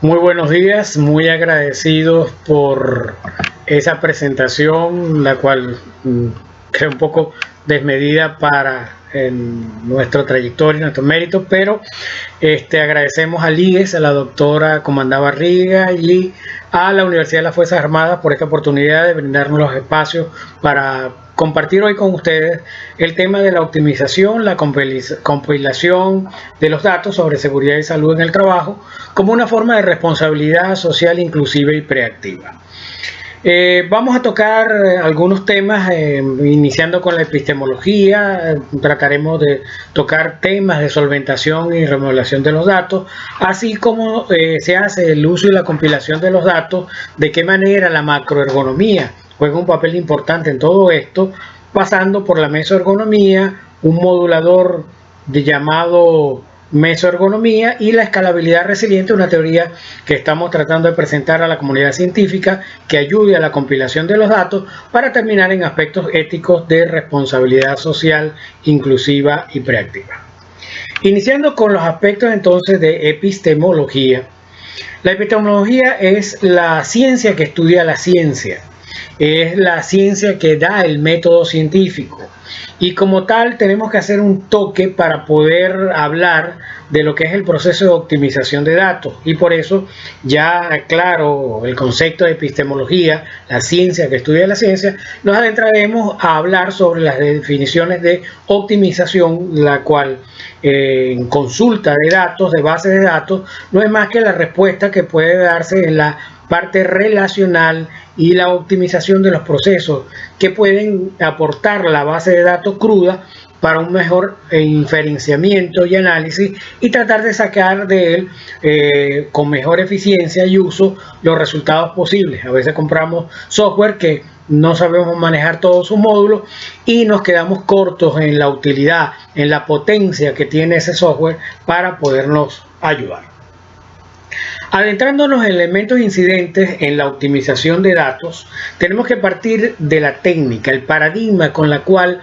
Muy buenos días, muy agradecidos por esa presentación, la cual creo un poco desmedida para nuestra trayectoria, nuestros méritos, pero agradecemos al IES, a la doctora Comandá Barriga y a la Universidad de las Fuerzas Armadas por esta oportunidad de brindarnos los espacios para compartir hoy con ustedes el tema de la optimización, la compilación de los datos sobre seguridad y salud en el trabajo como una forma de responsabilidad social inclusiva y preactiva. Vamos a tocar algunos temas, iniciando con la epistemología. Trataremos de tocar temas de solventación y remodelación de los datos, así como se hace el uso y la compilación de los datos, de qué manera la macroergonomía juega un papel importante en todo esto, pasando por la mesoergonomía, un modulador llamado mesoergonomía y la escalabilidad resiliente, una teoría que estamos tratando de presentar a la comunidad científica que ayude a la compilación de los datos para terminar en aspectos éticos de responsabilidad social, inclusiva y preactiva. Iniciando con los aspectos entonces de epistemología. La epistemología es la ciencia que estudia la ciencia, es la ciencia que da el método científico. Y como tal tenemos que hacer un toque para poder hablar de lo que es el proceso de optimización de datos. Y por eso ya claro el concepto de epistemología, la ciencia que estudia la ciencia, nos adentraremos a hablar sobre las definiciones de optimización, la cual en consulta de datos, de bases de datos, no es más que la respuesta que puede darse en la parte relacional y la optimización de los procesos que pueden aportar la base de datos cruda para un mejor inferenciamiento y análisis y tratar de sacar de él con mejor eficiencia y uso los resultados posibles. A veces compramos software que no sabemos manejar todos sus módulos y nos quedamos cortos en la utilidad, en la potencia que tiene ese software para podernos ayudar. Adentrándonos en elementos incidentes en la optimización de datos, tenemos que partir de la técnica, el paradigma con la cual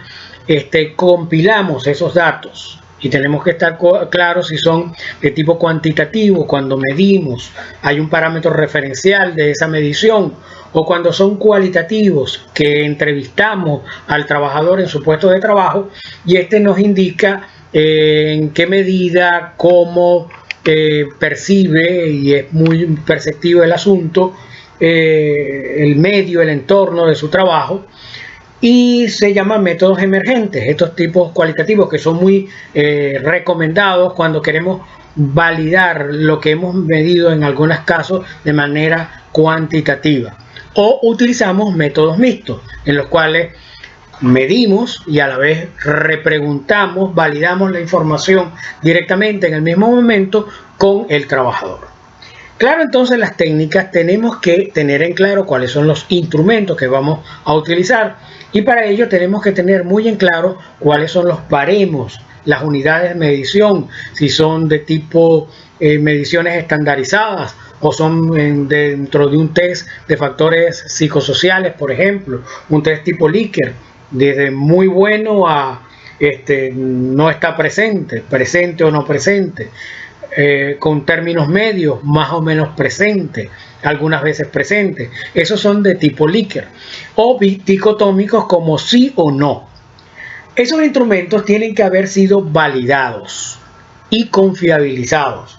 compilamos esos datos. Y tenemos que estar claros si son de tipo cuantitativo, cuando medimos, hay un parámetro referencial de esa medición, o cuando son cualitativos, que entrevistamos al trabajador en su puesto de trabajo y nos indica en qué medida, cómo percibe, y es muy perceptivo el asunto, el medio, el entorno de su trabajo, y se llaman métodos emergentes, estos tipos cualitativos que son muy recomendados cuando queremos validar lo que hemos medido en algunos casos de manera cuantitativa, o utilizamos métodos mixtos en los cuales medimos y a la vez repreguntamos, validamos la información directamente en el mismo momento con el trabajador. Claro, entonces las técnicas tenemos que tener en claro cuáles son los instrumentos que vamos a utilizar y para ello tenemos que tener muy en claro cuáles son los baremos, las unidades de medición, si son de tipo mediciones estandarizadas o son dentro de un test de factores psicosociales, por ejemplo, un test tipo Likert, desde muy bueno a no está presente, presente o no presente, con términos medios, más o menos presente, algunas veces presente. Esos son de tipo Likert, o dicotómicos como sí o no. Esos instrumentos tienen que haber sido validados y confiabilizados,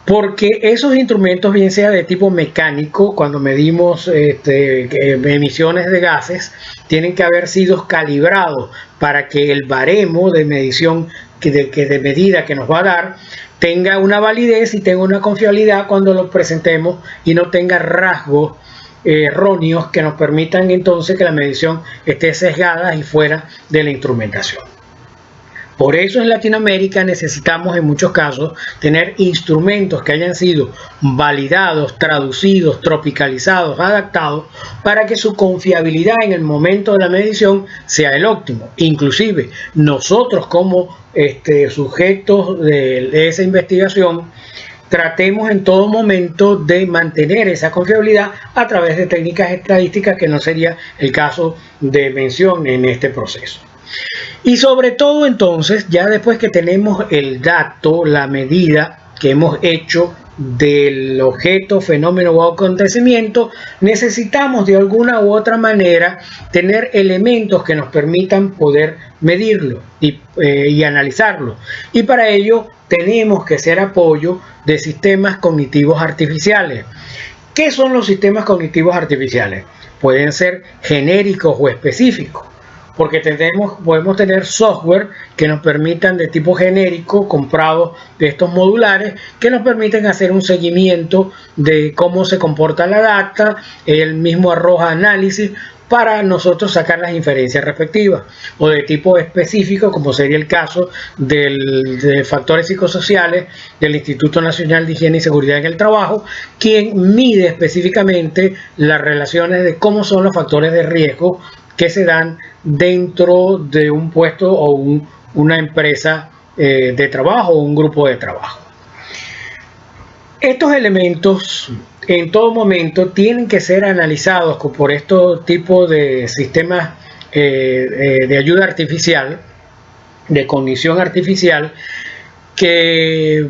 porque esos instrumentos, bien sea de tipo mecánico, cuando medimos emisiones de gases, tienen que haber sido calibrados para que el baremo de medición, de medida que nos va a dar, tenga una validez y tenga una confiabilidad cuando lo presentemos y no tenga rasgos erróneos que nos permitan entonces que la medición esté sesgada y fuera de la instrumentación. Por eso en Latinoamérica necesitamos en muchos casos tener instrumentos que hayan sido validados, traducidos, tropicalizados, adaptados para que su confiabilidad en el momento de la medición sea el óptimo. Inclusive nosotros como sujetos de esa investigación tratemos en todo momento de mantener esa confiabilidad a través de técnicas estadísticas, que no sería el caso de mención en este proceso. Y sobre todo entonces, ya después que tenemos el dato, la medida que hemos hecho del objeto, fenómeno o acontecimiento, necesitamos de alguna u otra manera tener elementos que nos permitan poder medirlo y analizarlo. Y para ello tenemos que hacer apoyo de sistemas cognitivos artificiales. ¿Qué son los sistemas cognitivos artificiales? Pueden ser genéricos o específicos, porque podemos tener software que nos permitan de tipo genérico, comprados de estos modulares, que nos permiten hacer un seguimiento de cómo se comporta la data, él mismo arroja análisis para nosotros sacar las inferencias respectivas, o de tipo específico, como sería el caso de factores psicosociales del Instituto Nacional de Higiene y Seguridad en el Trabajo, quien mide específicamente las relaciones de cómo son los factores de riesgo que se dan dentro de un puesto o una empresa de trabajo o un grupo de trabajo. Estos elementos en todo momento tienen que ser analizados por estos tipos de sistemas de ayuda artificial, de cognición artificial, que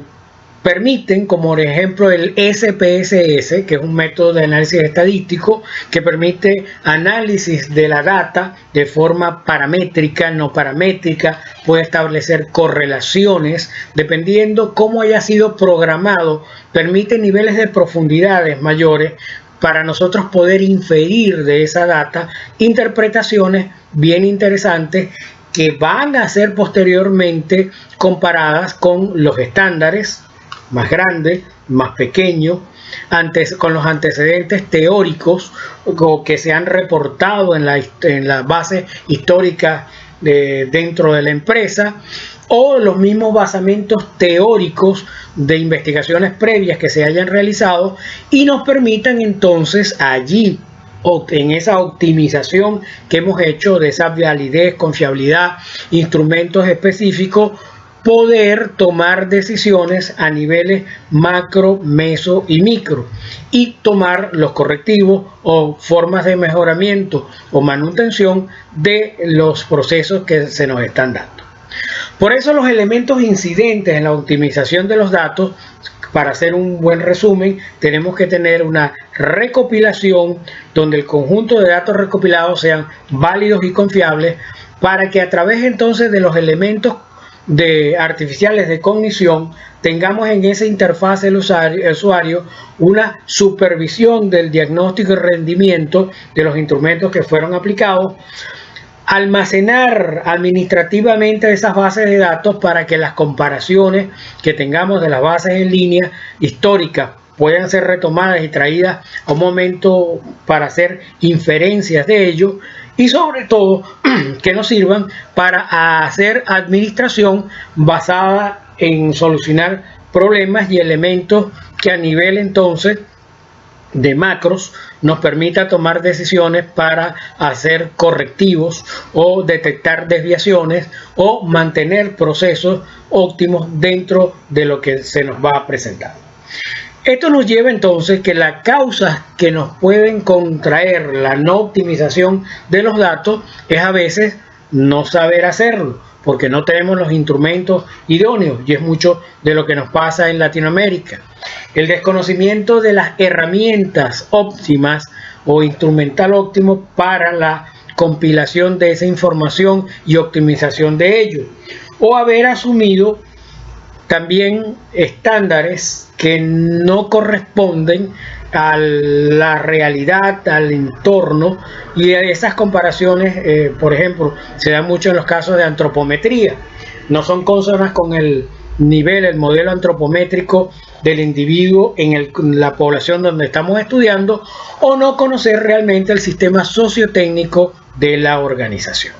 permiten, como por ejemplo el SPSS, que es un método de análisis estadístico que permite análisis de la data de forma paramétrica, no paramétrica, puede establecer correlaciones, dependiendo cómo haya sido programado, permite niveles de profundidades mayores para nosotros poder inferir de esa data interpretaciones bien interesantes que van a ser posteriormente comparadas con los estándares más grande, más pequeño, con los antecedentes teóricos que se han reportado en la base histórica dentro de la empresa, o los mismos basamentos teóricos de investigaciones previas que se hayan realizado y nos permitan entonces allí, en esa optimización que hemos hecho de esa validez, confiabilidad, instrumentos específicos, poder tomar decisiones a niveles macro, meso y micro y tomar los correctivos o formas de mejoramiento o manutención de los procesos que se nos están dando. Por eso los elementos incidentes en la optimización de los datos, para hacer un buen resumen, tenemos que tener una recopilación donde el conjunto de datos recopilados sean válidos y confiables, para que a través entonces de los elementos artificiales de cognición tengamos en esa interfaz del usuario una supervisión del diagnóstico y rendimiento de los instrumentos que fueron aplicados, almacenar administrativamente esas bases de datos para que las comparaciones que tengamos de las bases en línea históricas puedan ser retomadas y traídas a un momento para hacer inferencias de ello, y sobre todo que nos sirvan para hacer administración basada en solucionar problemas y elementos que a nivel entonces de macros nos permita tomar decisiones para hacer correctivos o detectar desviaciones o mantener procesos óptimos dentro de lo que se nos va a presentar. Esto nos lleva entonces que las causas que nos pueden contraer la no optimización de los datos es a veces no saber hacerlo, porque no tenemos los instrumentos idóneos, y es mucho de lo que nos pasa en Latinoamérica. El desconocimiento de las herramientas óptimas o instrumental óptimo para la compilación de esa información y optimización de ello, o haber asumido también estándares que no corresponden a la realidad, al entorno, y esas comparaciones, por ejemplo, se dan mucho en los casos de antropometría, no son consonas con el nivel, el modelo antropométrico del individuo en la población donde estamos estudiando, o no conocer realmente el sistema sociotécnico de la organización.